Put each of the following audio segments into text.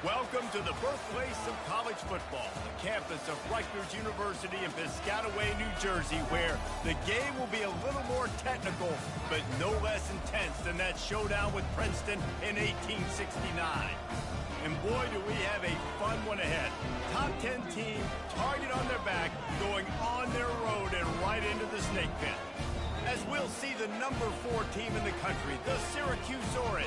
Welcome to the birthplace of college football, the campus of Rutgers University in Piscataway, New Jersey, where the game will be a little more technical, but no less intense than that showdown with Princeton in 1869. And boy, do we have a fun one ahead. Top 10 team, target on their back, going on their road and right into the snake pit. As we'll see the number 4 team in the country, the Syracuse Orange,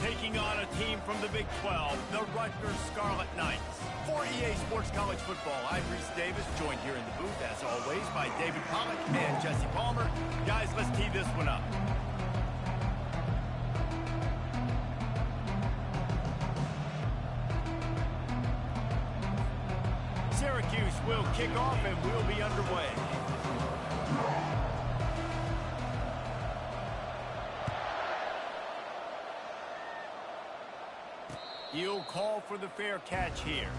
taking on a team from the Big 12, the Rutgers Scarlet Knights. For EA Sports College Football, I'm Reese Davis, joined here in the booth, as always, by David Pollack and Jesse Palmer. Guys, let's tee this one up. Syracuse will kick off and we'll be underway. He'll call for the fair catch here.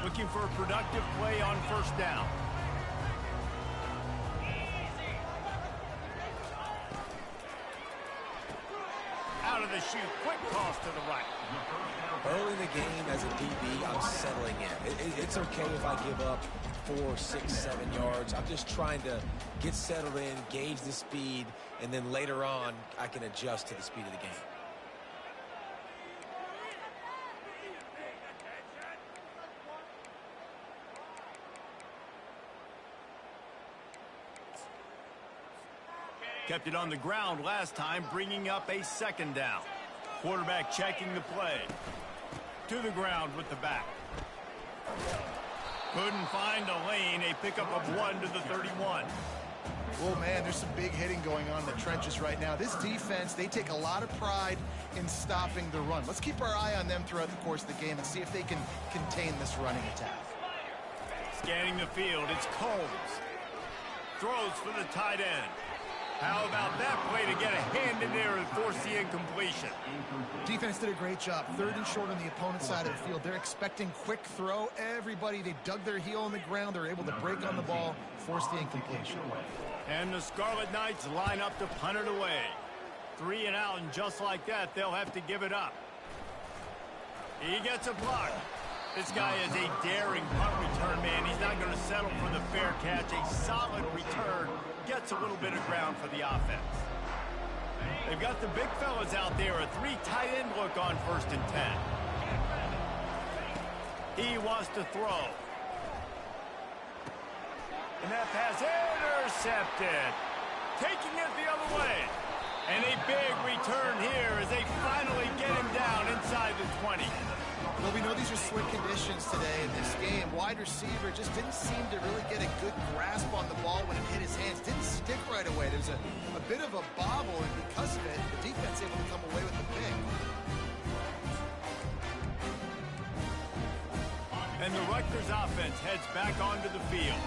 Looking for a productive play on first down. Out of the chute, quick toss to the right. Early in the game as a DB, I'm settling in. It's okay if I give up 4, 6, 7 yards. I'm just trying to get settled in, gauge the speed, and then later on, I can adjust to the speed of the game. Kept it on the ground last time, bringing up a second down. Quarterback checking the play. To the ground with the back. Couldn't find a lane. A pickup of 1 to the 31. Oh, man, there's some big hitting going on in the trenches right now. This defense, they take a lot of pride in stopping the run. Let's keep our eye on them throughout the course of the game and see if they can contain this running attack. Scanning the field, it's Combs. Throws for the tight end. How about that play to get a hand in there and force the incompletion? Defense did a great job. 3rd and short on the opponent's side of the field. They're expecting quick throw. Everybody, they dug their heel on the ground. They're able to break on the ball, force the incompletion. And the Scarlet Knights line up to punt it away. 3 and out, and just like that, they'll have to give it up. He gets a block. This guy is a daring punt return man. He's not going to settle for the fair catch. A solid return. Gets a little bit of ground for the offense. They've got the big fellas out there. A 3 tight end look on 1st and 10. He wants to throw. And that pass intercepted. Taking it the other way. And a big return here as they finally get him down inside the 20. Well, we know these are slick conditions today in this game. Wide receiver just didn't seem to really get a good grasp on the ball when it hit his hands. Didn't stick right away. There's a bit of a bobble, and because of it, the defense able to come away with the pick. And the Rutgers offense heads back onto the field.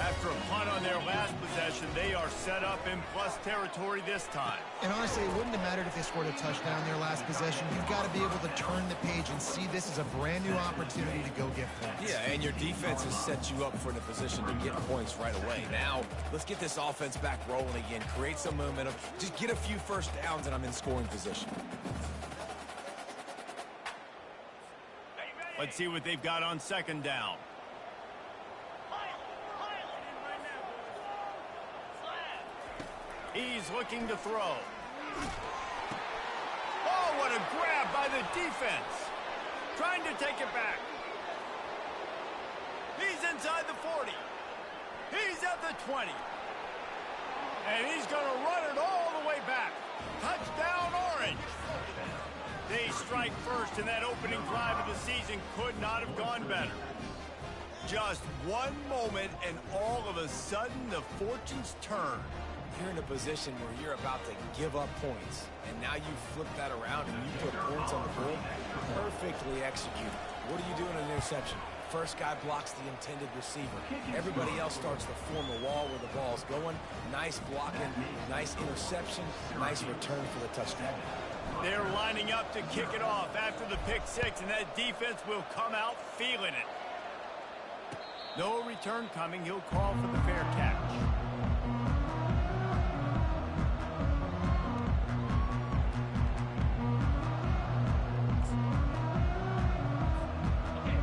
After a punt on their last possession, they are set up in plus territory this time. And honestly, it wouldn't have mattered if they scored a touchdown their last possession. You've got to be able to turn the page and see this as a brand new opportunity to go get points. Yeah, and your defense has set you up for the position to get points right away. Now, let's get this offense back rolling again. Create some momentum. Just get a few first downs, and I'm in scoring position. Let's see what they've got on 2nd down. He's looking to throw. Oh, what a grab by the defense. Trying to take it back. He's inside the 40. He's at the 20. And he's going to run it all the way back. Touchdown, Orange. They strike first, and that opening drive of the season could not have gone better. Just one moment, and all of a sudden, the fortunes turn. You're in a position where you're about to give up points, and now you flip that around and you put points on the board. Perfectly executed. What are you doing in an interception? First guy blocks the intended receiver. Everybody else starts to form a wall where the ball's going. Nice blocking, nice interception, nice return for the touchdown. They're lining up to kick it off after the pick 6, and that defense will come out feeling it. No return coming. He'll call for the fair catch.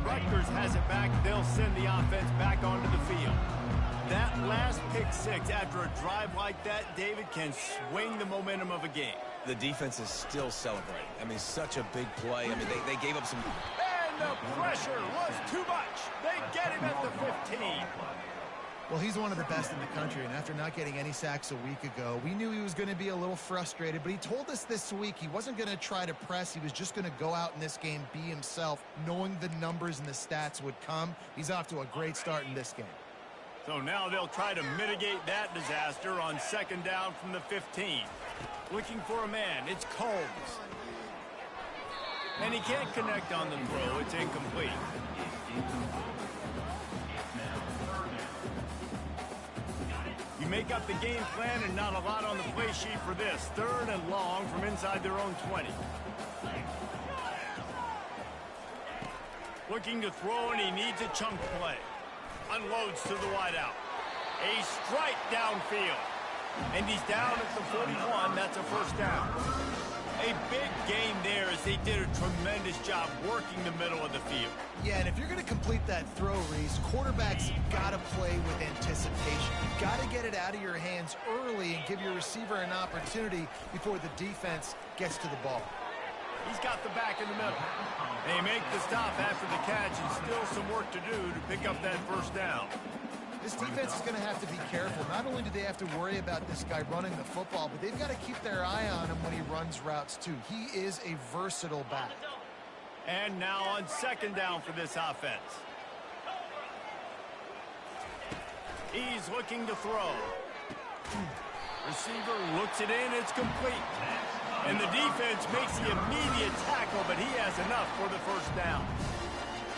Rutgers has it back. They'll send the offense back onto the field. That last pick six after a drive like that, David, can swing the momentum of a game. The defense is still celebrating. I mean, such a big play. I mean, they gave up some... And the pressure was too much. They get him at the 15. Well, he's one of the best in the country, and after not getting any sacks a week ago, we knew he was going to be a little frustrated, but he told us this week he wasn't going to try to press. He was just going to go out in this game, be himself, knowing the numbers and the stats would come. He's off to a great start in this game. So now they'll try to mitigate that disaster on second down from the 15. Looking for a man. It's Combs. And he can't connect on the throw. It's incomplete. You make up the game plan and not a lot on the play sheet for this. 3rd and long from inside their own 20. Looking to throw, and he needs a chunk play. Unloads to the wideout. A strike downfield. And he's down at the 41. That's a first down. A big game there as they did a tremendous job working the middle of the field. Yeah, and if you're going to complete that throw, Reese, quarterbacks got to play with anticipation. You've got to get it out of your hands early and give your receiver an opportunity before the defense gets to the ball. He's got the back in the middle. They make the stop after the catch, and still some work to do to pick up that first down. This defense is going to have to be careful. Not only do they have to worry about this guy running the football, but they've got to keep their eye on him when he runs routes, too. He is a versatile back. And now on second down for this offense. He's looking to throw. Receiver looks it in. It's complete. And the defense makes the immediate tackle, but he has enough for the first down.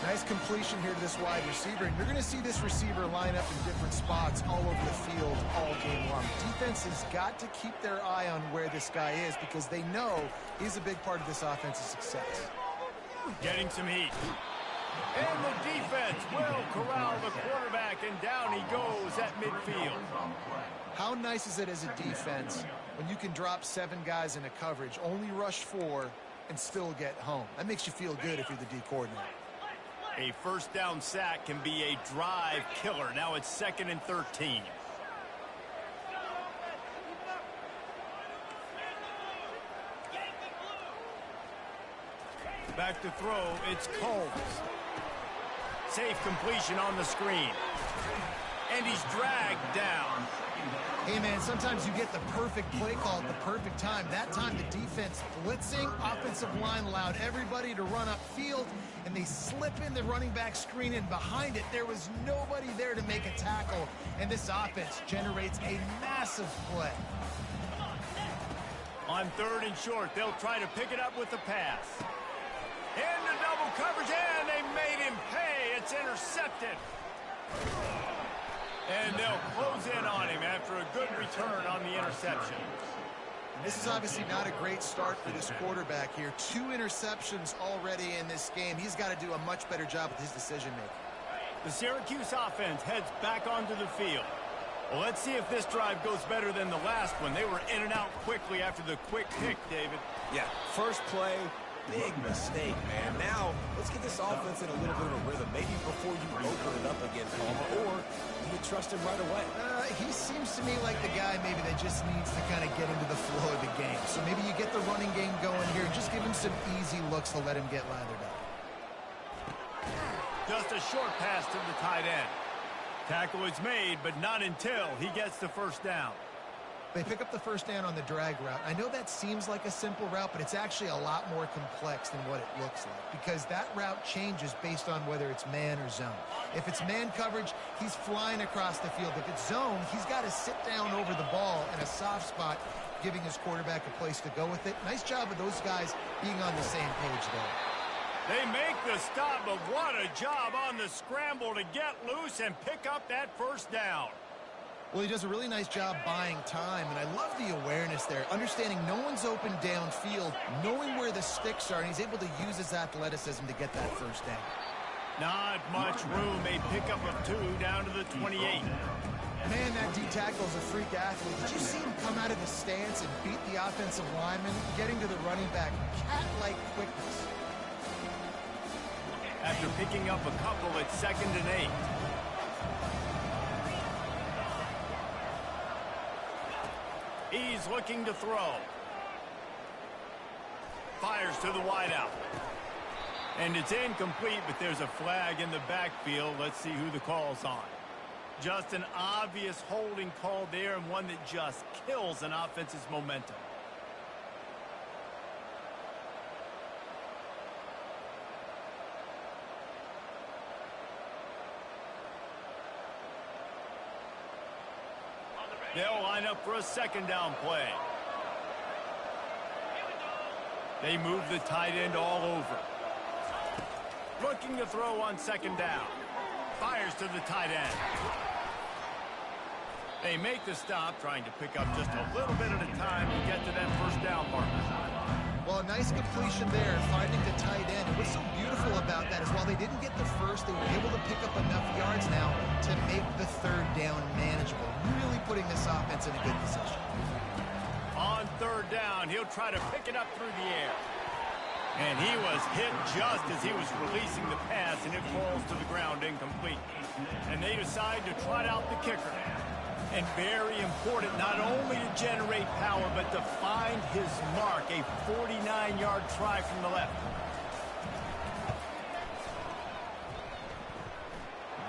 Nice completion here to this wide receiver. And you're going to see this receiver line up in different spots all over the field all game long. Defense has got to keep their eye on where this guy is because they know he's a big part of this offense's success. Getting some heat. And the defense will corral the quarterback, and down he goes at midfield. How nice is it as a defense when you can drop 7 guys in a coverage, only rush 4, and still get home? That makes you feel good if you're the D coordinator. A first down sack can be a drive killer. Now it's 2nd and 13. Back to throw, it's Combs. Safe completion on the screen. And he's dragged down. Hey, man, sometimes you get the perfect play call at the perfect time. That time, the defense blitzing, offensive line allowed everybody to run upfield, and they slip in the running back screen, and behind it, there was nobody there to make a tackle, and this offense generates a massive play. On 3rd and short, they'll try to pick it up with the pass. Into double coverage, and they made him pay. It's intercepted. And they'll close in on him after a good return on the interception. This is obviously not a great start for this quarterback here. 2 interceptions already in this game. He's got to do a much better job with his decision-making. The Syracuse offense heads back onto the field. Well, let's see if this drive goes better than the last one. They were in and out quickly after the quick pick, David. Yeah, first play, big mistake, man. Now, let's get this offense in a little bit of a rhythm. Maybe before you open it up again, Palmer, or do you trust him right away? He seems to me like the guy maybe that just needs to kind of get into the flow of the game. So maybe you get the running game going here and just give him some easy looks to let him get lathered up. Just a short pass to the tight end. Tackle is made, but not until he gets the first down. They pick up the first down on the drag route. I know that seems like a simple route, but it's actually a lot more complex than what it looks like because that route changes based on whether it's man or zone. If it's man coverage, he's flying across the field. If it's zone, he's got to sit down over the ball in a soft spot, giving his quarterback a place to go with it. Nice job of those guys being on the same page there. They make the stop, but what a job on the scramble to get loose and pick up that first down. Well, he does a really nice job buying time, and I love the awareness there, understanding no one's open downfield, knowing where the sticks are, and he's able to use his athleticism to get that first down. Not much room. A pickup of 2 down to the 28. Man, that D tackle is a freak athlete. Did you see him come out of his stance and beat the offensive lineman, getting to the running back? Cat-like quickness. After picking up a couple, it's 2nd and 8. He's looking to throw. Fires to the wideout. And it's incomplete, but there's a flag in the backfield. Let's see who the call's on. Just an obvious holding call there, and one that just kills an offense's momentum. They'll line up for a 2nd down play. They move the tight end all over. Looking to throw on 2nd down. Fires to the tight end. They make the stop, trying to pick up just a little bit at a time to get to that 1st down marker. Well, a nice completion there, finding the tight end. And what's so beautiful about that is while they didn't get the first, they were able to pick up enough yards now to make the 3rd down manageable. Really putting this offense in a good position. On 3rd down, he'll try to pick it up through the air. And he was hit just as he was releasing the pass, and it falls to the ground incomplete. And they decide to trot out the kicker. And very important, not only to generate power, but to find his mark, a 49-yard try from the left.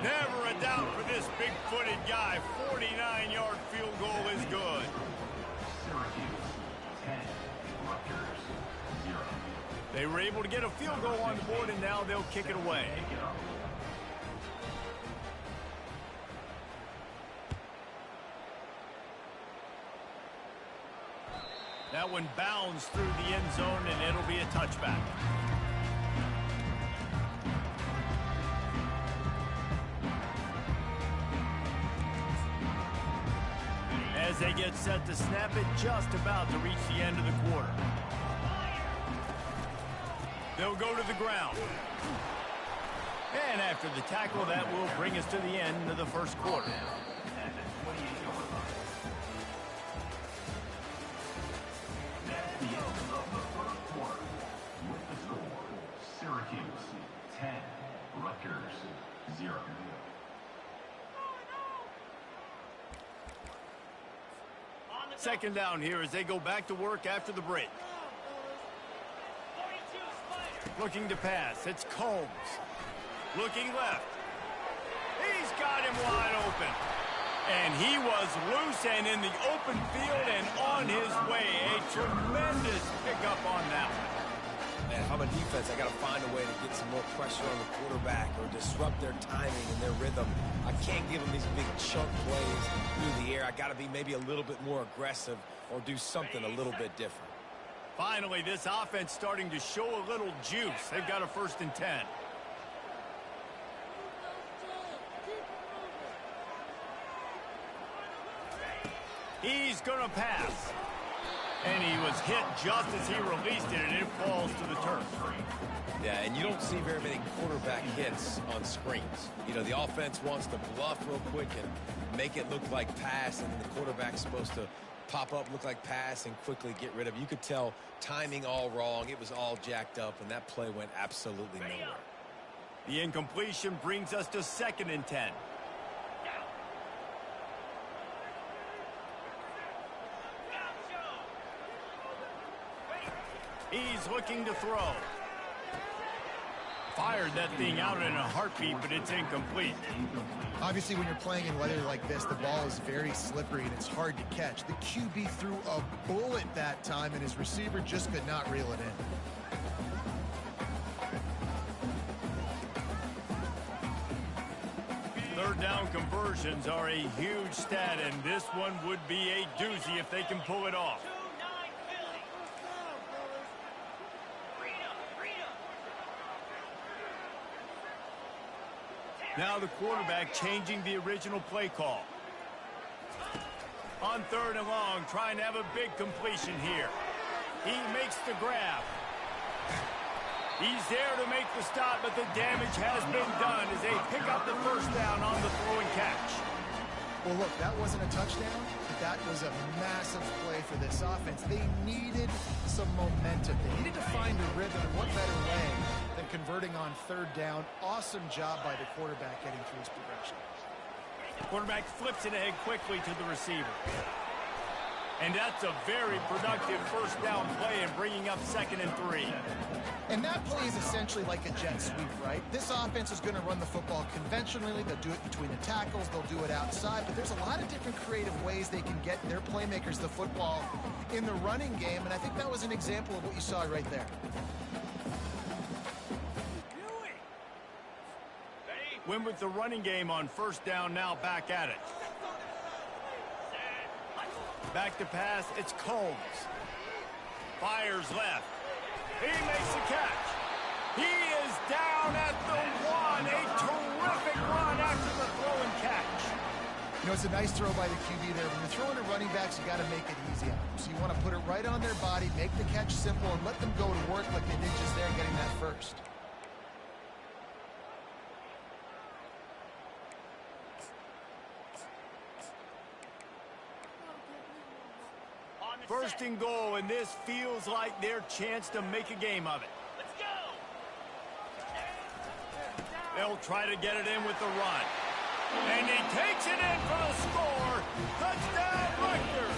Never a doubt for this big-footed guy. 49-yard field goal is good. Syracuse 10, Rutgers 0. They were able to get a field goal on the board, and now they'll kick it away. That one bounds through the end zone, and it'll be a touchback. As they get set to snap it, just about to reach the end of the quarter. They'll go to the ground. And after the tackle, that will bring us to the end of the 1st quarter. That's the end of the 1st quarter. With the score, Syracuse 10, Rutgers 0. Second down here as they go back to work after the break. Looking to pass. It's Combs. Looking left. He's got him wide open. And he was loose and in the open field and on his way. A tremendous pickup on that one. Man, if I'm a defense, I got to find a way to get some more pressure on the quarterback or disrupt their timing and their rhythm. I can't give them these big chunk plays through the air. I got to be maybe a little bit more aggressive or do something a little bit different. Finally, this offense starting to show a little juice. They've got a 1st and 10. He's going to pass. And he was hit just as he released it, and it falls to the turf. Yeah, and you don't see very many quarterback hits on screens. You know, the offense wants to bluff real quick and make it look like pass, and the quarterback's supposed to pop up, look like pass, and quickly get rid of it. You could tell timing all wrong. It was all jacked up, and that play went absolutely nowhere. The incompletion brings us to 2nd and 10. He's looking to throw. Fired that thing out in a heartbeat, but it's incomplete. Obviously, when you're playing in weather like this, the ball is very slippery and it's hard to catch. The QB threw a bullet that time, and his receiver just could not reel it in. 3rd down conversions are a huge stat, and this one would be a doozy if they can pull it off. Now the quarterback changing the original play call. On 3rd and long, trying to have a big completion here. He makes the grab. He's there to make the stop, but the damage has been done as they pick up the first down on the throw and catch. Well, look, that wasn't a touchdown, but that was a massive play for this offense. They needed some momentum. They needed to find a rhythm, and what better way than converting on third down. Awesome job by the quarterback getting through his progression. Quarterback flips it ahead quickly to the receiver. And that's a very productive first down play and bringing up 2nd and 3. And that play is essentially like a jet sweep, right? This offense is going to run the football conventionally. They'll do it between the tackles. They'll do it outside. But there's a lot of different creative ways they can get their playmakers the football in the running game. And I think that was an example of what you saw right there. Win with the running game on first down, now back at it. Back to pass, it's Combs. Fires left. He makes the catch. He is down at the 1. A terrific run after the throw and catch. You know, it's a nice throw by the QB there. When you're throwing to running backs, you got to make it easy on them. So you want to put it right on their body, make the catch simple, and let them go to work like they did just there getting that first. First and goal, and this feels like their chance to make a game of it. Let's go! They'll try to get it in with the run. And he takes it in for the score. Touchdown, Rutgers!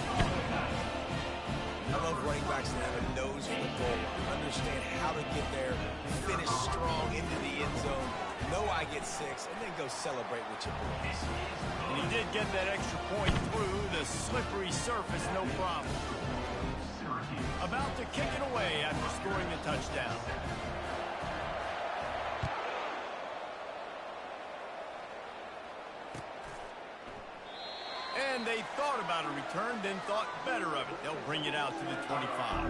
I love running backs that have a nose for the goal, understand how to get there, finish strong into the end zone, know I get 6, and then go celebrate with your boys. And he did get that extra point through the slippery surface, no problem. About to kick it away after scoring the touchdown. And they thought about a return, then thought better of it. They'll bring it out to the 25.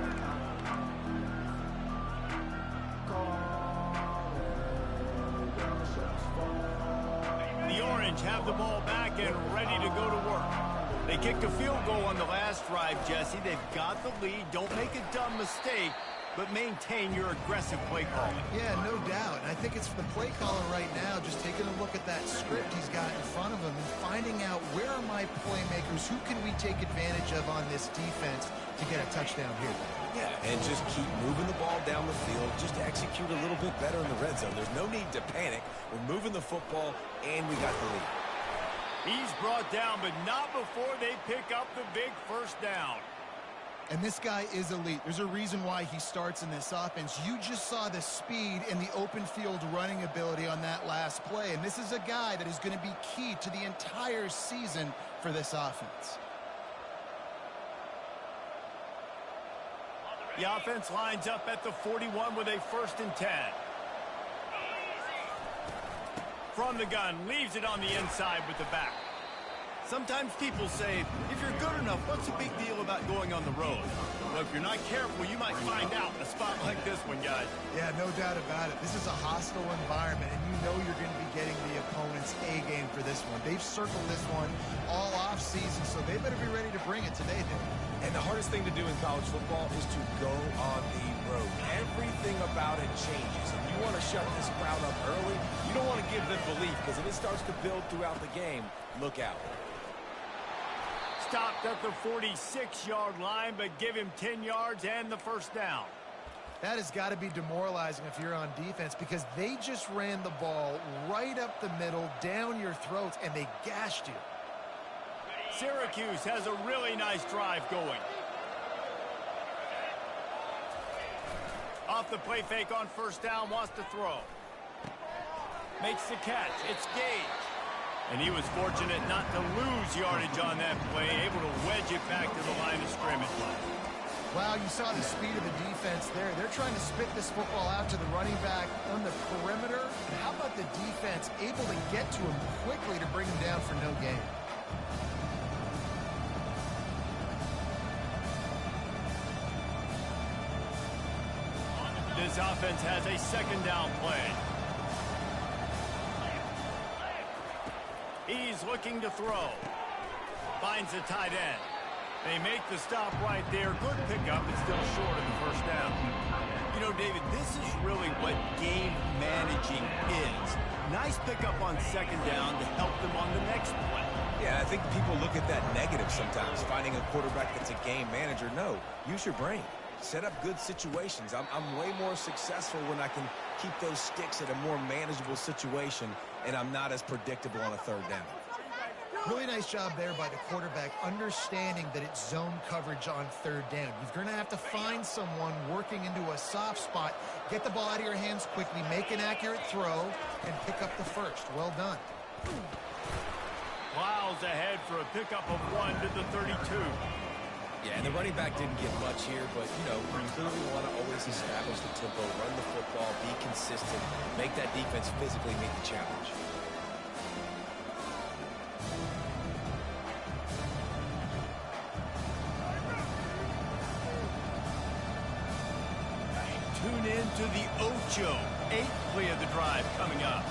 The Orange have the ball back and ready to go to work. They kicked a field goal on the last drive, Jesse. They've got the lead. Don't make a dumb mistake, but maintain your aggressive play calling. Yeah, no doubt. And I think it's for the play caller right now, just taking a look at that script he's got in front of him and finding out where are my playmakers, who can we take advantage of on this defense to get a touchdown here. Yeah, and just keep moving the ball down the field. Just execute a little bit better in the red zone. There's no need to panic. We're moving the football, and we got the lead. He's brought down, but not before they pick up the big first down. And this guy is elite. There's a reason why he starts in this offense. You just saw the speed and the open field running ability on that last play. And this is a guy that is going to be key to the entire season for this offense. The offense lines up at the 41 with a 1st and 10. From the gun, leaves it on the inside with the back. Sometimes people say, if you're good enough, what's the big deal about going on the road? Well, if you're not careful, you might find out in a spot like this one, guys. Yeah, no doubt about it. This is a hostile environment, and you know you're going to be getting the opponent's A-game for this one. They've circled this one all off-season, so they better be ready to bring it today, Dave. And the hardest thing to do in college football is to go on the road. Everything about it changes. If you want to shut this crowd up early, you don't want to give them belief, because if it starts to build throughout the game, look out. Stopped at the 46-yard line, but give him 10 yards and the first down. That has got to be demoralizing if you're on defense, because they just ran the ball right up the middle, down your throats, and they gashed you. Syracuse has a really nice drive going. Off the play fake on first down, wants to throw. Makes the catch. It's Gage. And he was fortunate not to lose yardage on that play, able to wedge it back to the line of scrimmage. Wow, you saw the speed of the defense there. They're trying to spit this football out to the running back on the perimeter. And how about the defense able to get to him quickly to bring him down for no gain? This offense has a 2nd down play. He's looking to throw. Finds the tight end. They make the stop right there. Good pickup, but still short of the first down. You know, David, this is really what game managing is. Nice pickup on second down to help them on the next play. Yeah, I think people look at that negative sometimes, finding a quarterback that's a game manager. No, use your brain. Set up good situations. I'm way more successful when I can keep those sticks at a more manageable situation, and I'm not as predictable on a third down. Really nice job there by the quarterback, understanding that it's zone coverage on third down. You're going to have to find someone working into a soft spot, get the ball out of your hands quickly, make an accurate throw, and pick up the first. Well done. Plows ahead for a pickup of 1 to the 32. Yeah, and the running back didn't get much here, but, you know, you clearly want to always establish the tempo, run the football, be consistent, make that defense physically meet the challenge. Tune in to the Ocho. 8th play of the drive coming up.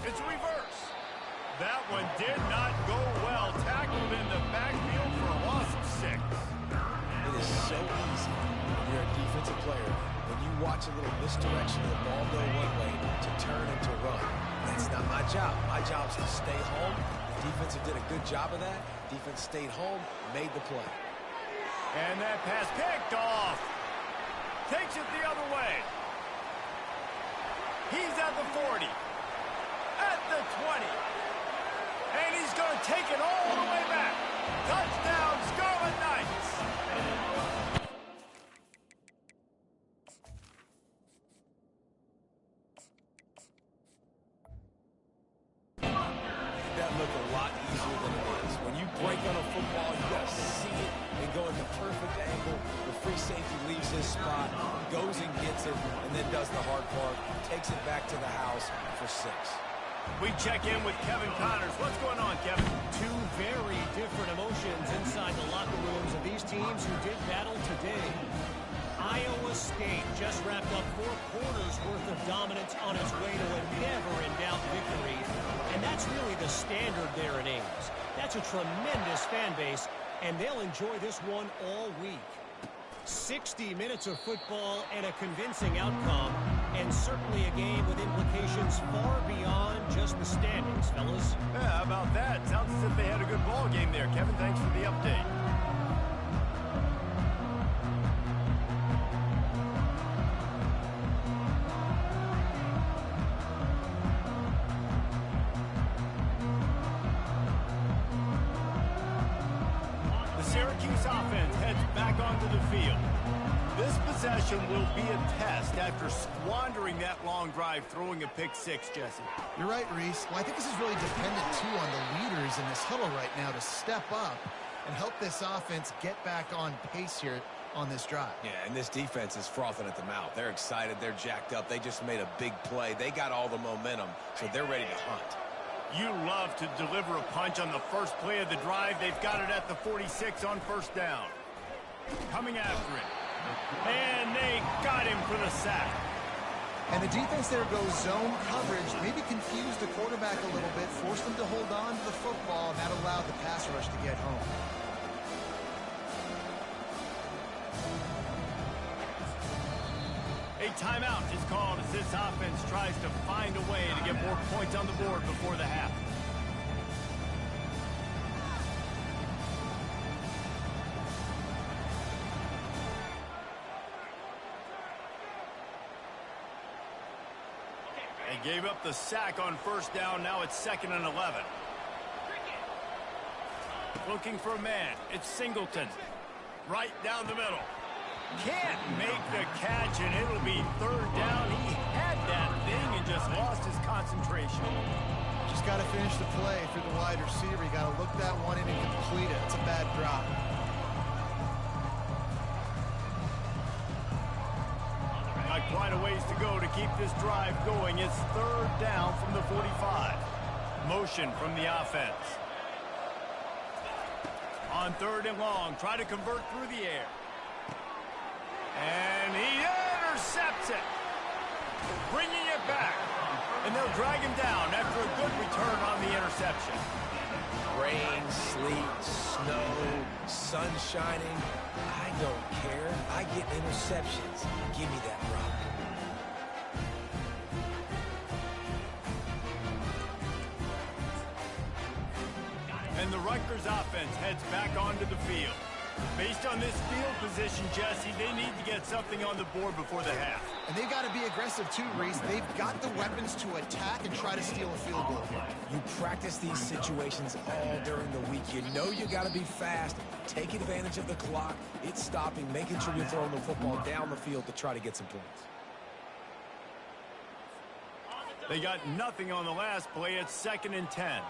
It's a reverse. That one did not go well. Tackled in the backfield for a loss of 6. It is so easy when you're a defensive player, when you watch a little misdirection of the ball go one way to turn and to run. That's not my job. My job is to stay home. The defensive did a good job of that. Defense stayed home, made the play. And that pass picked off. Takes it the other way. He's at the 40. At the 20. And he's going to take it all the way back. Touchdown, Scarlet Knights. That looked a lot easier than it is. When you break on a football, you got to see it and go at the perfect angle. The free safety leaves his spot, goes and gets it, and then does the hard part, takes it back to the house for 6. We check in with Kevin Connors. What's going on, Kevin? Two very different emotions inside the locker rooms of these teams who did battle today. Iowa State just wrapped up 4 quarters worth of dominance on its way to a never-in-doubt victory. And that's really the standard there in Ames. That's a tremendous fan base, and they'll enjoy this one all week. 60 minutes of football and a convincing outcome, and certainly a game with implications far beyond just the standings, fellas. Yeah, how about that? Sounds as if they had a good ball game there. Kevin, thanks for the update. Syracuse offense heads back onto the field. This possession will be a test after squandering that long drive, throwing a pick 6, Jesse. You're right, Reese. Well, I think this is really dependent, too, on the leaders in this huddle right now to step up and help this offense get back on pace here on this drive. Yeah, and this defense is frothing at the mouth. They're excited. They're jacked up. They just made a big play. They got all the momentum, so they're ready to hunt. You love to deliver a punch on the first play of the drive. They've got it at the 46 on first down. Coming after it. And they got him for the sack. And the defense there goes zone coverage, maybe confused the quarterback a little bit, forced him to hold on to the football, and that allowed the pass rush to get home. A timeout is called as this offense tries to find a way to get more points on the board before the half. They gave up the sack on first down. Now it's 2nd and 11. Looking for a man. It's Singleton. Right down the middle. Can't make the catch, and it'll be 3rd down. He had that thing and just lost his concentration. Just got to finish the play through the wide receiver. You got to look that one in and complete it. It's a bad drop. Not quite a ways to go to keep this drive going. It's 3rd down from the 45. Motion from the offense. On 3rd and long, try to convert through the air. And he intercepts it. Bringing it back. And they'll drag him down after a good return on the interception. Rain, sleet, snow, sun shining. I don't care. I get interceptions. Give me that rock. And the Rutgers offense heads back onto the field. Based on this field position, Jesse, they need to get something on the board before the half. And they've got to be aggressive too, Reese. They've got the weapons to attack and try to steal a field goal here. You practice these situations all during the week. You know you got to be fast, take advantage of the clock. It's stopping, making sure you're throwing the football down the field to try to get some points. They got nothing on the last play. It's 2nd and 10.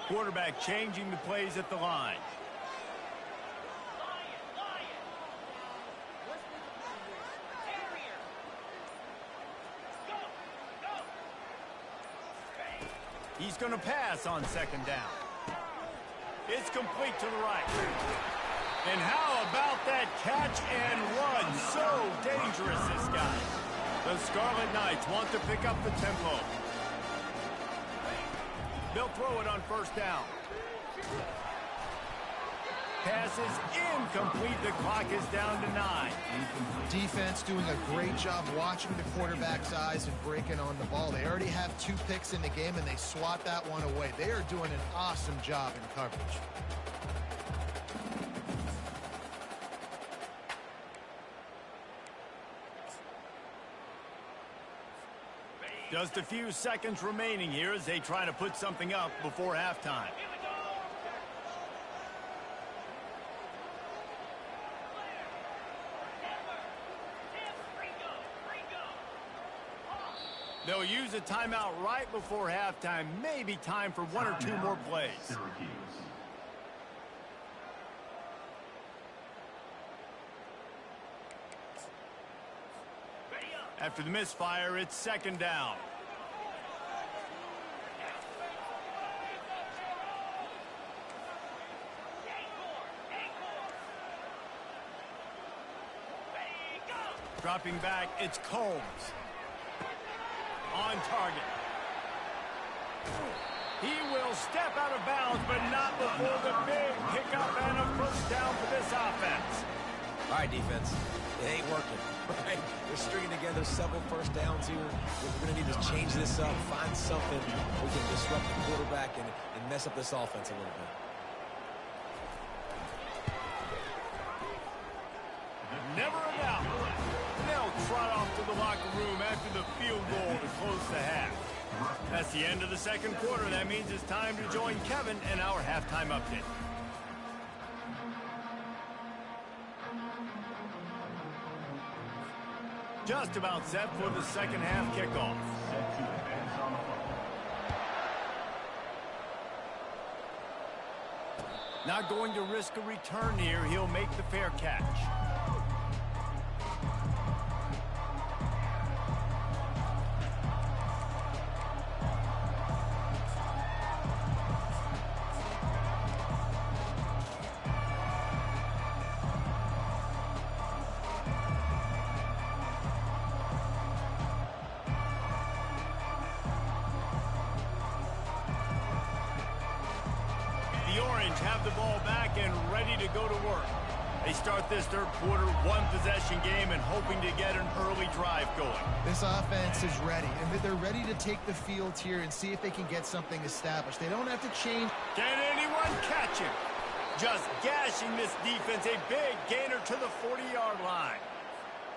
Quarterback changing the plays at the line. He's going to pass on 2nd down. It's complete to the right. And how about that catch and run? So dangerous, this guy. The Scarlet Knights want to pick up the tempo. They'll throw it on 1st down. Pass is incomplete. The clock is down to 9. Defense doing a great job watching the quarterback's eyes and breaking on the ball. They already have 2 picks in the game, and they swat that one away. They are doing an awesome job in coverage. Just a few seconds remaining here as they try to put something up before halftime. They'll use a timeout right before halftime. Maybe time for 1 or 2 more plays. Syracuse. After the misfire, it's 2nd down. Dropping back, it's Combs. On target. He will step out of bounds, but not before the big pickup and a 1st down for this offense. All right, defense. It ain't working. Right? They're stringing together several 1st downs here. We're going to need to change this up, find something we can disrupt the quarterback and mess up this offense a little bit. Never a doubt. They'll trot off to the locker room after the field goal to close the half. That's the end of the 2nd quarter. That means it's time to join Kevin in our halftime update. Just about set for the 2nd half kickoff. Not going to risk a return here. He'll make the fair catch. Have the ball back and ready to go to work. They start this 3rd quarter 1-possession game and hoping to get an early drive going. This offense is ready, and they're ready to take the field here and see if they can get something established. They don't have to change. Can anyone catch him? Just gashing this defense, a big gainer to the 40-yard line.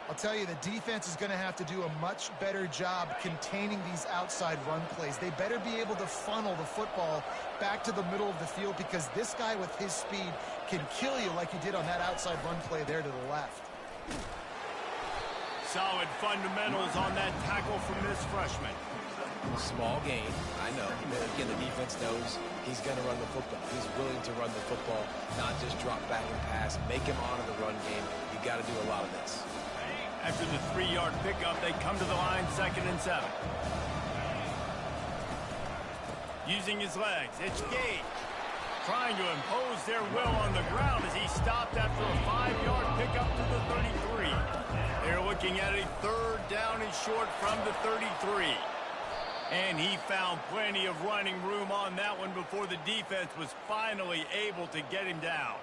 I'll tell you, the defense is going to have to do a much better job containing these outside run plays. They better be able to funnel the football back to the middle of the field, because this guy with his speed can kill you like he did on that outside run play there to the left. Solid fundamentals on that tackle from this freshman. Small gain, I know. Again, the defense knows he's going to run the football. He's willing to run the football, not just drop back and pass. Make him honor the run game. You got to do a lot of this. After the 3-yard pickup, they come to the line 2nd and 7. Using his legs, it's Gage. Trying to impose their will on the ground as he stopped after a 5-yard pickup to the 33. They're looking looking at a 3rd down and short from the 33. And he found plenty of running room on that one before the defense was finally able to get him down.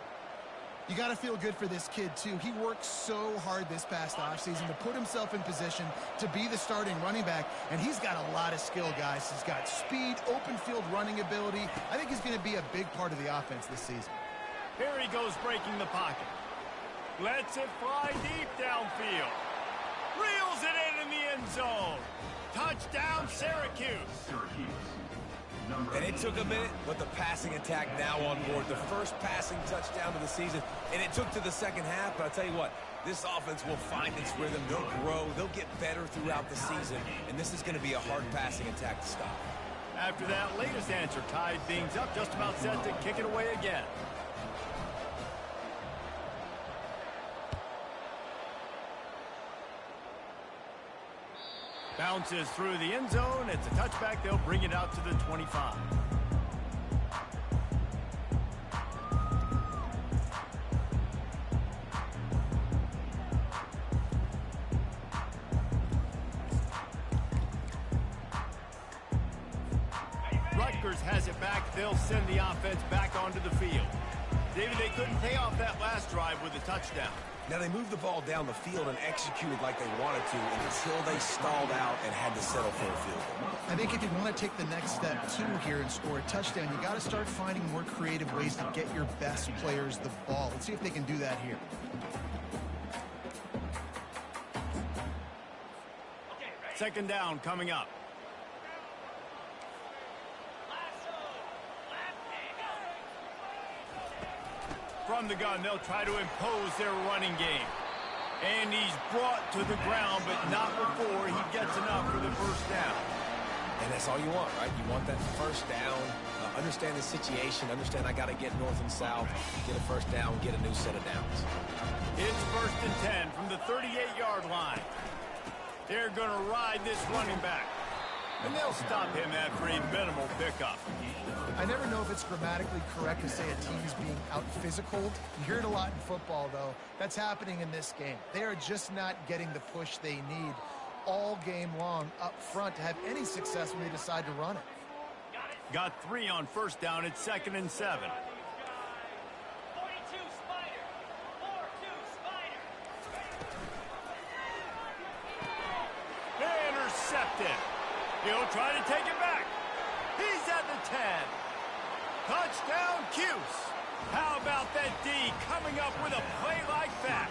You got to feel good for this kid, too. He worked so hard this past offseason to put himself in position to be the starting running back, and he's got a lot of skill, guys. He's got speed, open field running ability. I think he's going to be a big part of the offense this season. Here he goes breaking the pocket. Lets it fly deep downfield. Reels it in the end zone. Touchdown, Syracuse. And it took a minute, but the passing attack now on board. The first passing touchdown of the season, and it took to the second half. But I'll tell you what, this offense will find its rhythm. They'll grow. They'll get better throughout the season, and this is going to be a hard passing attack to stop. After that latest answer tied things up, just about set to kick it away again. Bounces through the end zone. It's a touchback. They'll bring it out to the 25. Rutgers has it back. They'll send the offense back onto the field. David, they couldn't pay off that last drive with a touchdown. Now, they moved the ball down the field and executed like they wanted to until they stalled out and had to settle for a field goal. I think if you want to take the next step, too, here and score a touchdown, you got to start finding more creative ways to get your best players the ball. Let's see if they can do that here. Second down coming up. From the gun, they'll try to impose their running game. And he's brought to the ground, but not before he gets enough for the first down. And that's all you want, right? You want that first down, understand the situation, understand I got to get north and south, get a first down, get a new set of downs. It's 1st and 10 from the 38-yard line. They're going to ride this running back. And they'll stop him after a minimal pickup. I never know if it's grammatically correct to say a team's being out-physicaled. You hear it a lot in football, though. That's happening in this game. They are just not getting the push they need all game long up front to have any success when they decide to run it. Got 3 on first down. It's 2nd and 7. Intercepted. He'll try to take it back. He's at the 10. Touchdown, Cuse. How about that D coming up with a play like that?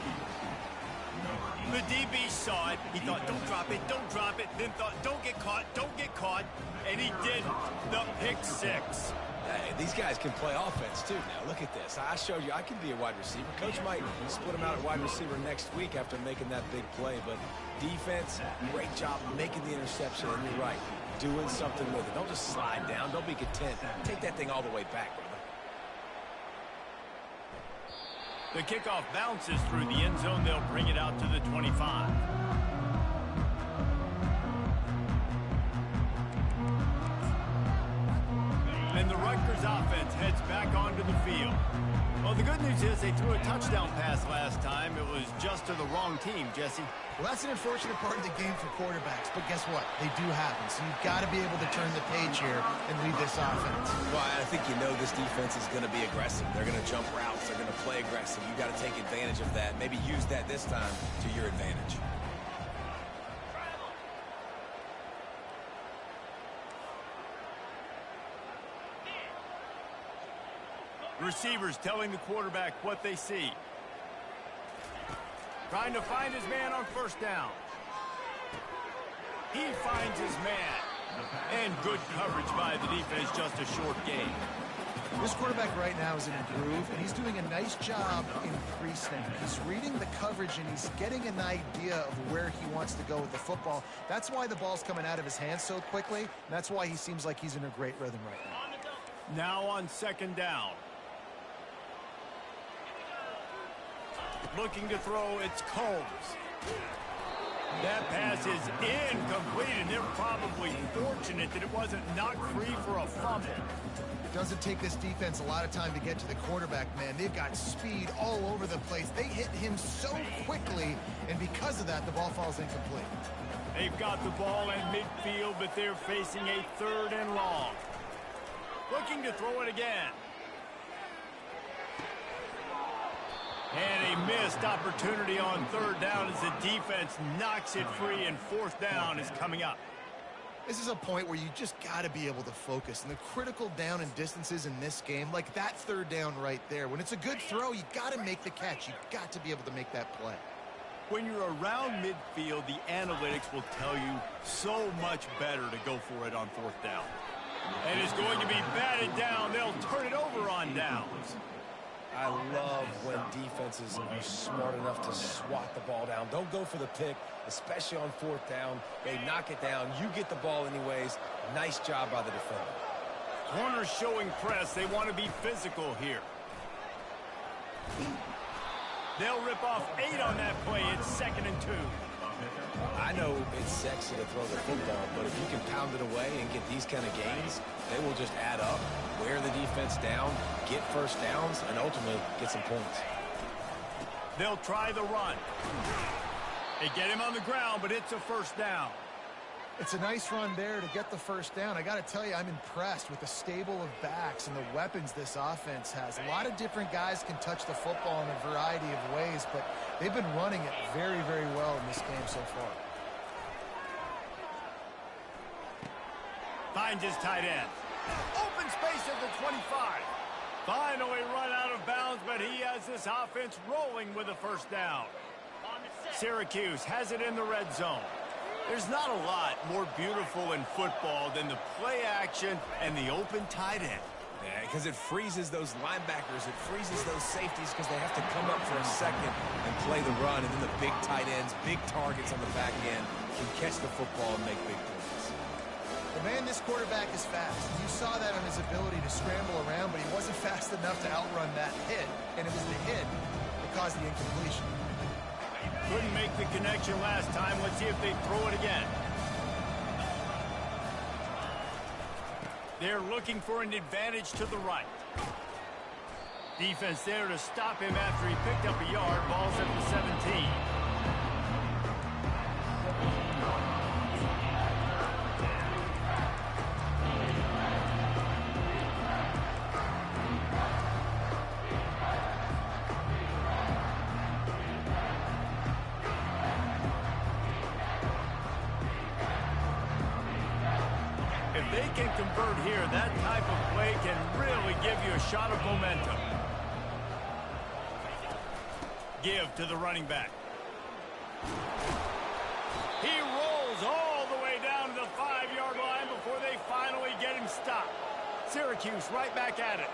The DB saw it. He thought, don't drop it, don't drop it. Then thought, don't get caught, don't get caught. And he did the pick 6. Hey, these guys can play offense, too. Now, look at this. I showed you I can be a wide receiver. Coach might split him out at wide receiver next week after making that big play. But defense, great job making the interception. And you're right, doing something with it. Don't just slide down. Don't be content. Take that thing all the way back, brother. The kickoff bounces through the end zone. They'll bring it out to the 25. And the Rutgers offense heads back onto the field. Well, the good news is they threw a touchdown pass last time. It was just to the wrong team, Jesse. Well, that's an unfortunate part of the game for quarterbacks, but guess what? They do happen, so you've got to be able to turn the page here and lead this offense. Well, I think you know this defense is going to be aggressive. They're going to jump routes. They're going to play aggressive. You've got to take advantage of that. Maybe use that this time to your advantage. Receivers telling the quarterback what they see. Trying to find his man on first down. He finds his man. And good coverage by the defense, just a short gain. This quarterback right now is in a groove, and he's doing a nice job in pre-snap. He's reading the coverage, and he's getting an idea of where he wants to go with the football. That's why the ball's coming out of his hands so quickly, and that's why he seems like he's in a great rhythm right now. Now on second down. Looking to throw, it's Combs. That pass is incomplete, and they're probably fortunate that it wasn't knocked free for a fumble. It doesn't take this defense a lot of time to get to the quarterback, man. They've got speed all over the place. They hit him so quickly, and because of that, the ball falls incomplete. They've got the ball in midfield, but they're facing a 3rd and long. Looking to throw it again. And a missed opportunity on 3rd down as the defense knocks it free, and 4th down is coming up. This is a point where you just got to be able to focus. And the critical down and distances in this game, like that 3rd down right there, when it's a good throw, you got to make the catch. You got to be able to make that play. When you're around midfield, the analytics will tell you so much better to go for it on 4th down. And it's going to be batted down. They'll turn it over on downs. I love when defenses are smart enough to swat the ball down. Don't go for the pick, especially on 4th down. They knock it down. You get the ball anyways. Nice job by the defender. Corners showing press. They want to be physical here. They'll rip off 8 on that play. It's 2nd and 2. I know it's sexy to throw the football, but if you can pound it away and get these kind of gains, they will just add up, wear the defense down, get 1st downs, and ultimately get some points. They'll try the run. They get him on the ground, but it's a 1st down. It's a nice run there to get the 1st down. I got to tell you, I'm impressed with the stable of backs and the weapons this offense has. A lot of different guys can touch the football in a variety of ways, but they've been running it very, very well in this game so far. Finds his tight end. Open space at the 25. Finally run out of bounds, but he has this offense rolling with a 1st down. Syracuse has it in the red zone. There's not a lot more beautiful in football than the play action and the open tight end. Yeah, because it freezes those linebackers. It freezes those safeties because they have to come up for a second and play the run. And then the big tight ends, big targets on the back end can catch the football and make big plays. The man, this quarterback is fast. You saw that on his ability to scramble around, but he wasn't fast enough to outrun that hit. And it was the hit that caused the incompletion. Couldn't make the connection last time. Let's see if they throw it again. They're looking for an advantage to the right. Defense there to stop him after he picked up a yard. Ball's at the 17. If they can convert here, that type of play can really give you a shot of momentum. Give to the running back. He rolls all the way down to the 5-yard line before they finally get him stopped. Syracuse right back at it.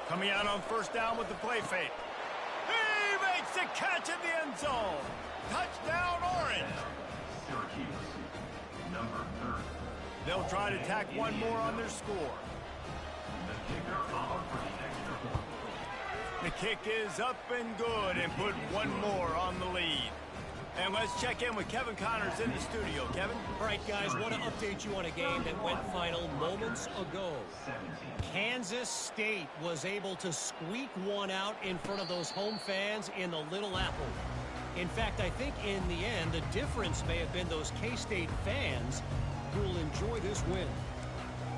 Coming out on 1st down with the play fake. He makes the catch in the end zone. Touchdown, Orange. Syracuse, number 30. They'll try to tack one more on their score. The kicker off for the extra point. The kick is up and good and put one more on the lead. And let's check in with Kevin Connors in the studio. Kevin? All right, guys, want to update you on a game that went final moments ago. Kansas State was able to squeak one out in front of those home fans in the Little Apple. In fact, I think in the end, the difference may have been those K-State fans who will enjoy this win.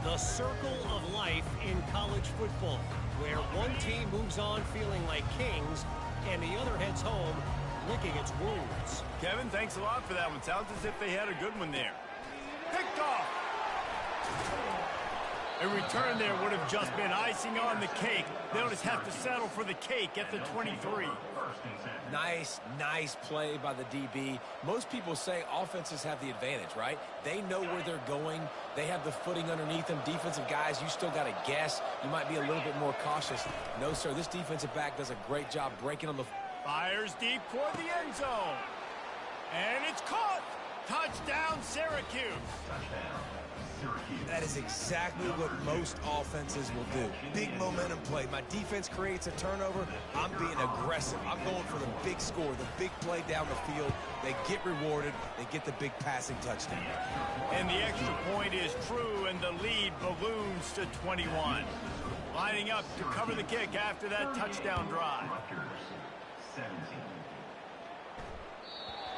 The circle of life in college football, where one team moves on feeling like kings and the other heads home licking its wounds. Kevin, thanks a lot for that one. Sounds as if they had a good one there. Picked off. A return there would have just been icing on the cake. They'll just have to settle for the cake at the 23. Nice play by the DB. Most people say offenses have the advantage, right? They know where they're going. They have the footing underneath them. Defensive guys, you still got to guess. You might be a little bit more cautious. No, sir, this defensive back does a great job breaking on the... Fires deep toward the end zone. And it's caught. Touchdown, Syracuse. Touchdown, That is exactly what most offenses will do. Big momentum play. My defense creates a turnover. I'm being aggressive. I'm going for the big score, the big play down the field. They get rewarded. They get the big passing touchdown. And the extra point is true, and the lead balloons to 21. Lining up to cover the kick after that touchdown drive.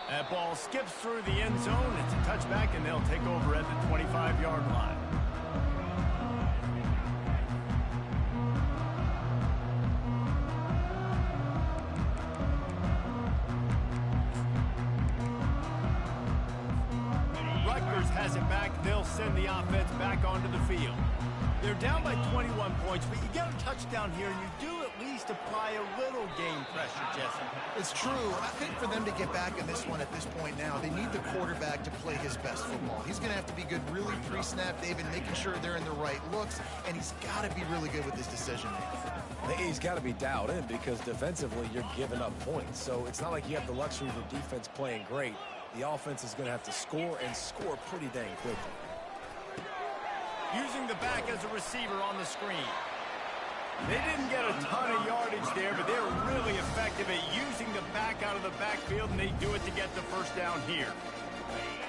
That ball skips through the end zone. It's a touchback, and they'll take over at the 25-yard line. Rutgers has it back. They'll send the offense back onto the field. They're down by 21 points, but you get a touchdown here, and you do at least apply a little game pressure, Jesse. It's true. I think for them to get back in this one at this point now, they need the quarterback to play his best football. He's going to have to be good really pre-snap, David, making sure they're in the right looks, and he's got to be really good with his decision-making. He's got to be dialed in because defensively you're giving up points. So it's not like you have the luxury of the defense playing great. The offense is going to have to score and score pretty dang quickly. Using the back as a receiver on the screen. They didn't get a ton of yardage there, but they're really effective at using the back out of the backfield, and they do it to get the first down here.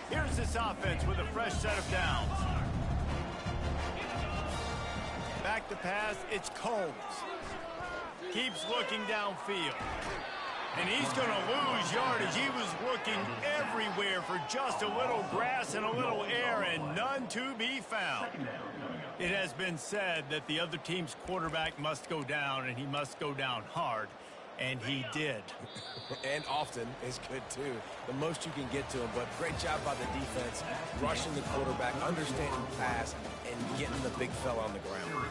Here's this offense with a fresh set of downs. Back to pass, it's Combs. Keeps looking downfield. And he's going to lose yardage. He was looking everywhere for just a little grass and a little air, and none to be found. It has been said that the other team's quarterback must go down, and he must go down hard, and he did. And often is good, too. The most you can get to him, but great job by the defense, rushing the quarterback, understanding the pass, and getting the big fella on the ground.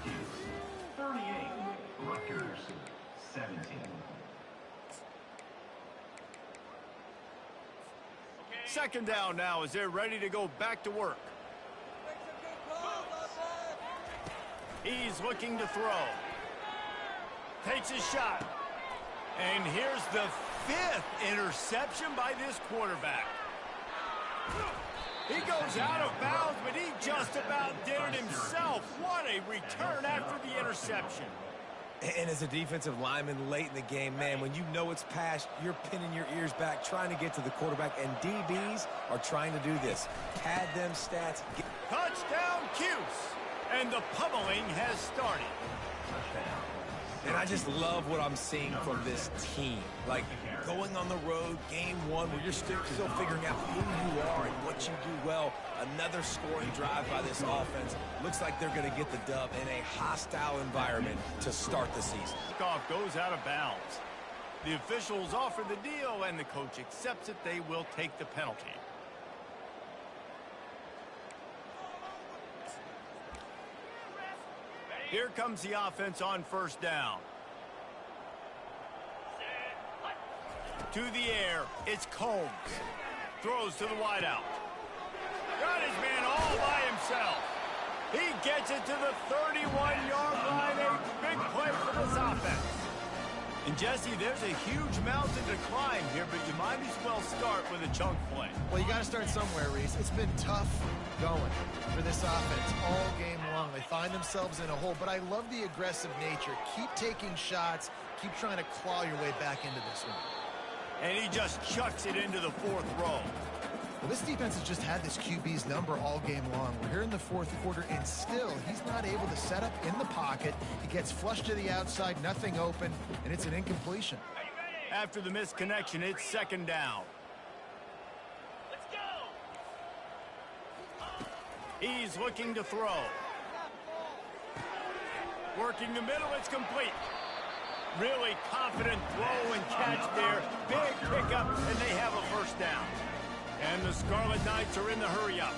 38, Rutgers, 17. Second down now as they're ready to go back to work. He's looking to throw. Takes a shot. And here's the 5th interception by this quarterback. He goes out of bounds, but he just about did it himself. What a return after the interception. And as a defensive lineman late in the game, man, when you know it's passed, you're pinning your ears back, trying to get to the quarterback, and DBs are trying to do this. Pad them stats. Touchdown, Cuse. And the pummeling has started. And I just love what I'm seeing from this team. Like, going on the road, game one, where you're still figuring out who you are and what you do well. Another scoring drive by this offense. Looks like they're going to get the dub in a hostile environment to start the season. Kickoff goes out of bounds. The officials offer the deal, and the coach accepts it. They will take the penalty. Here comes the offense on first down. To the air, it's Combs. Throws to the wideout. Got his man all by himself. He gets it to the 31-yard line. A big play for this offense. And Jesse, there's a huge mountain to climb here, but you might as well start with a chunk play. Well, you got to start somewhere, Reese. It's been tough going for this offense all game long. They find themselves in a hole, but I love the aggressive nature. Keep taking shots. Keep trying to claw your way back into this one. And he just chucks it into the 4th row. Well, this defense has just had this QB's number all game long. We're here in the 4th quarter, and still he's not able to set up in the pocket. He gets flushed to the outside, nothing open, and it's an incompletion. After the missed connection, it's second down. Let's go. He's looking to throw. Working the middle, it's complete. Really confident throw and catch there. Big pickup, and they have a first down. And the Scarlet Knights are in the hurry-up.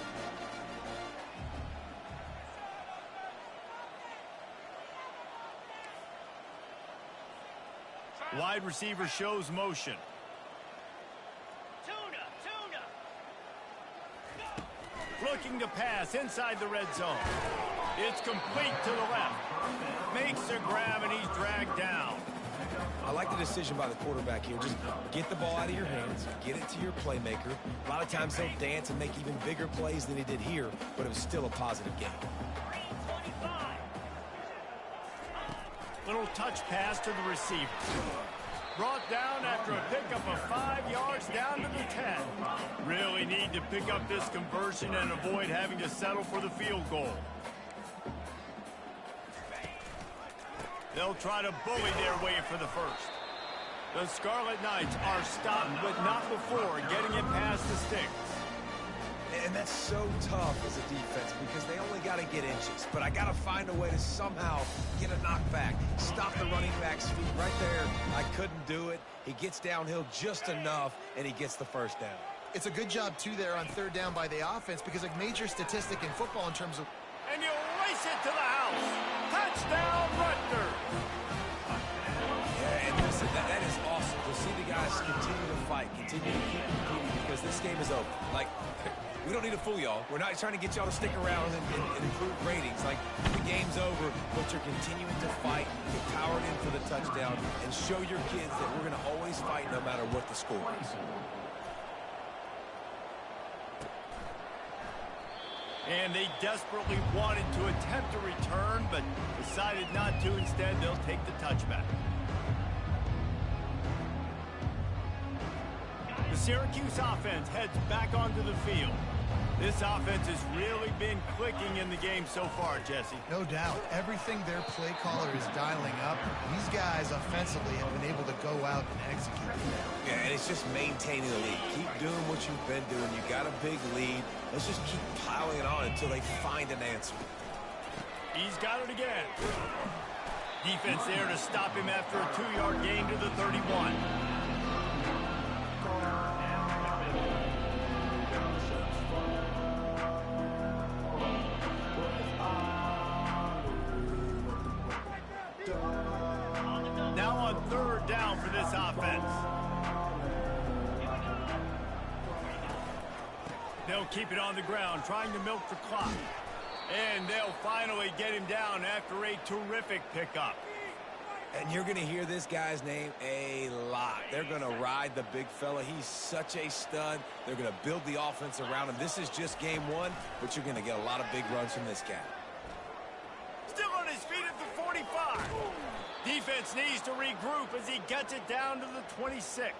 Wide receiver shows motion. Looking to pass inside the red zone. It's complete to the left. Makes a grab, and he's dragged down. I like the decision by the quarterback here. Just get the ball out of your hands, get it to your playmaker. A lot of times he'll dance and make even bigger plays than he did here, but it was still a positive game. Little touch pass to the receiver. Brought down after a pickup of 5 yards down to the 10. Really need to pick up this conversion and avoid having to settle for the field goal. They'll try to bully their way for the first. The Scarlet Knights are stopped, but not before getting it past the sticks. And that's so tough as a defense because they only got to get inches. But I got to find a way to somehow get a knockback. Stop the running back's feet right there. I couldn't do it. He gets downhill just enough, and he gets the first down. It's a good job, too, there on third down by the offense because a major statistic in football in terms of... And you race it to the house. Touchdown, Rutgers. Yeah, and listen, that is awesome to see the guys continue to fight, continue to keep competing because this game is over. Like... We don't need to fool y'all. We're not trying to get y'all to stick around and improve ratings. Like, the game's over, but you're continuing to fight, get powered in for the touchdown, and show your kids that we're going to always fight no matter what the score is. And they desperately wanted to attempt a return, but decided not to. Instead, they'll take the touchback. The Syracuse offense heads back onto the field. This offense has really been clicking in the game so far, Jesse. No doubt. Everything their play caller is dialing up, these guys offensively have been able to go out and execute. Yeah, and it's just maintaining the lead. Keep doing what you've been doing. You got a big lead. Let's just keep piling it on until they find an answer. He's got it again. Defense there to stop him after a 2-yard gain to the 31. Now on third down for this offense. They'll keep it on the ground, trying to milk the clock. And they'll finally get him down after a terrific pickup. And you're going to hear this guy's name a lot. They're going to ride the big fella. He's such a stud. They're going to build the offense around him. This is just game one, but you're going to get a lot of big runs from this guy. Still on his feet at the 45. Defense needs to regroup as he gets it down to the 26.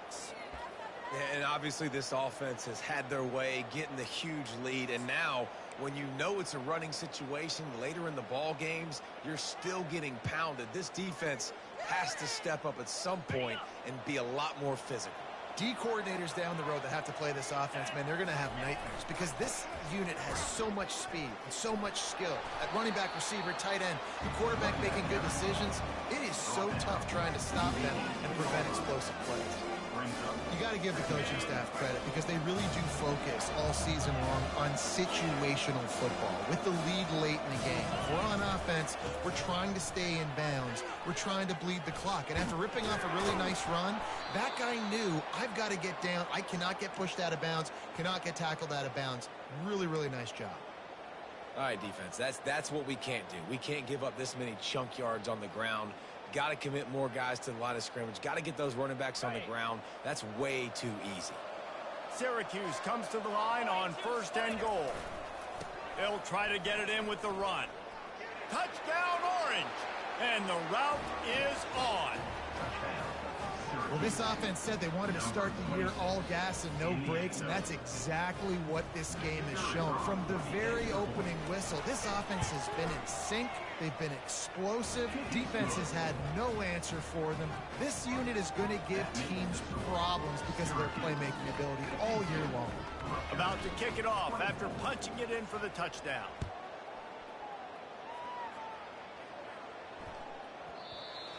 And obviously this offense has had their way, getting the huge lead. And now, when you know it's a running situation later in the ball games, you're still getting pounded. This defense has to step up at some point and be a lot more physical. D coordinators down the road that have to play this offense, man, they're going to have nightmares because this unit has so much speed and so much skill. At running back, receiver, tight end, the quarterback making good decisions. It is so tough trying to stop them and prevent explosive plays. You got to give the coaching staff credit because they really do focus all season long on situational football with the lead late in the game. If we're on offense, we're trying to stay in bounds. We're trying to bleed the clock. And after ripping off a really nice run, that guy knew I've got to get down. I cannot get pushed out of bounds, cannot get tackled out of bounds. Really, really nice job. All right, defense, that's what we can't do. We can't give up this many chunk yards on the ground. Got to commit more guys to the line of scrimmage. Got to get those running backs on the ground. That's way too easy. Syracuse comes to the line on 1st and goal. They'll try to get it in with the run. Touchdown, Orange! And the route is on. Well, this offense said they wanted to start the year all gas and no brakes, and that's exactly what this game has shown. From the very opening whistle, this offense has been in sync. They've been explosive. Defense has had no answer for them. This unit is going to give teams problems because of their playmaking ability all year long. About to kick it off after punching it in for the touchdown.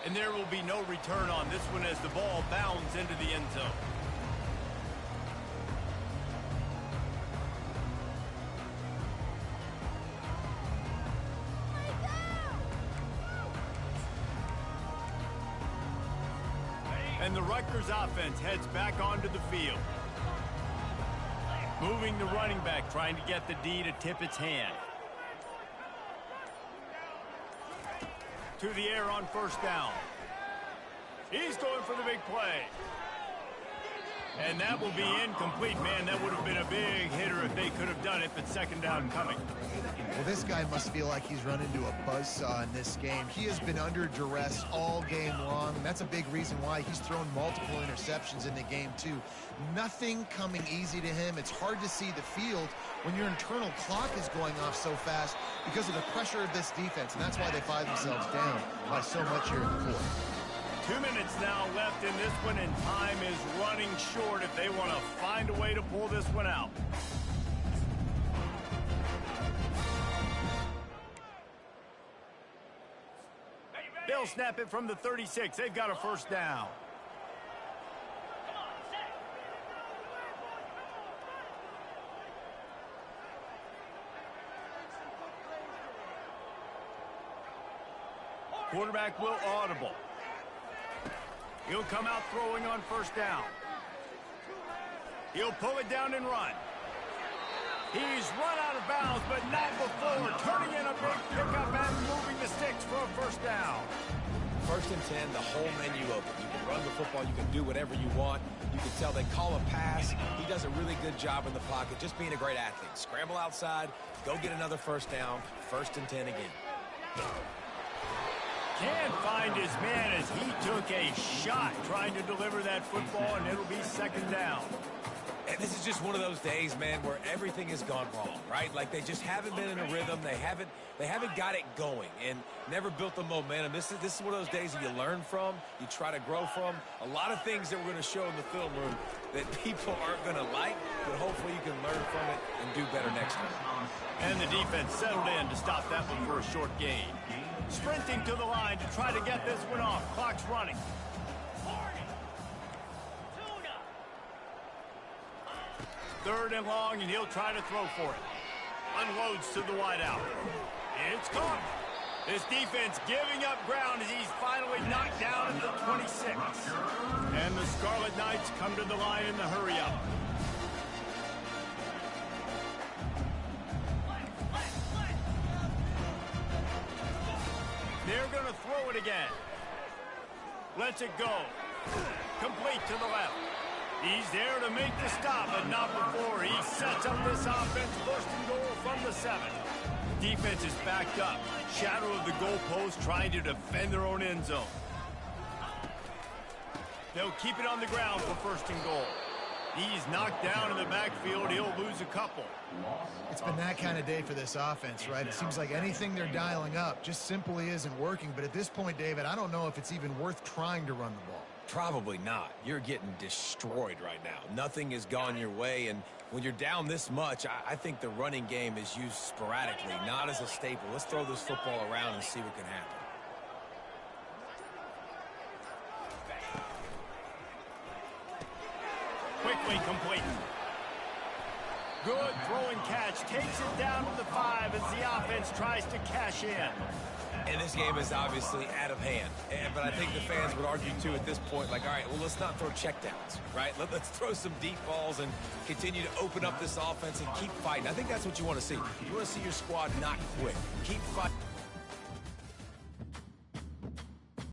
And there will be no return on this one as the ball bounds into the end zone. And the Rutgers offense heads back onto the field. Moving the running back, trying to get the D to tip its hand. To the air on 1st down. He's going for the big play. And that will be incomplete. Man, that would have been a big hitter if they could have done it, but second down coming. Well, this guy must feel like he's run into a buzzsaw in this game. He has been under duress all game long, and that's a big reason why he's thrown multiple interceptions in the game, too. Nothing coming easy to him. It's hard to see the field when your internal clock is going off so fast because of the pressure of this defense, and that's why they find themselves down by so much here in the fourth. 2 minutes now left in this one, and time is running short if they want to find a way to pull this one out. They'll snap it from the 36. They've got a first down. Quarterback will audible. He'll come out throwing on first down. He'll pull it down and run. He's run out of bounds, but not before turning in a big pickup and moving the sticks for a first down. 1st and 10, the whole menu open. You can run the football. You can do whatever you want. You can tell they call a pass. He does a really good job in the pocket, just being a great athlete. Scramble outside, go get another first down, 1st and 10 again. Can't find his man as he took a shot trying to deliver that football, and it'll be second down. And this is just one of those days, man, where everything has gone wrong, right? Like they just haven't been in a rhythm. They haven't got it going and never built the momentum. This is one of those days that you learn from, you try to grow from. A lot of things that we're going to show in the film room that people aren't going to like, but hopefully you can learn from it and do better next time. And the defense settled in to stop that one for a short gain. Sprinting to the line to try to get this one off. Clock's running. Third and long, and he'll try to throw for it. Unloads to the wideout. It's caught. This defense giving up ground as he's finally knocked down at the 26. And the Scarlet Knights come to the line in the hurry-up. They're going to throw it again. Lets it go. Complete to the left. He's there to make the stop, but not before. He sets up this offense, 1st and goal from the 7. Defense is backed up. Shadow of the goalpost trying to defend their own end zone. They'll keep it on the ground for 1st and goal. He's knocked down in the backfield. He'll lose a couple. It's been that kind of day for this offense, right? It seems like anything they're dialing up just simply isn't working. But at this point, David, I don't know if it's even worth trying to run the ball. Probably not. You're getting destroyed right now. Nothing has gone your way, and when you're down this much, I think the running game is used sporadically, not as a staple. Let's throw this football around and see what can happen. Quickly complete. Good throwing catch. Takes it down to the 5 as the offense tries to cash in. And this game is obviously out of hand. But I think the fans would argue, too, at this point, like, all right, well, let's not throw checkdowns, right? Let's throw some deep balls and continue to open up this offense and keep fighting. I think that's what you want to see. You want to see your squad not quit. Keep fighting.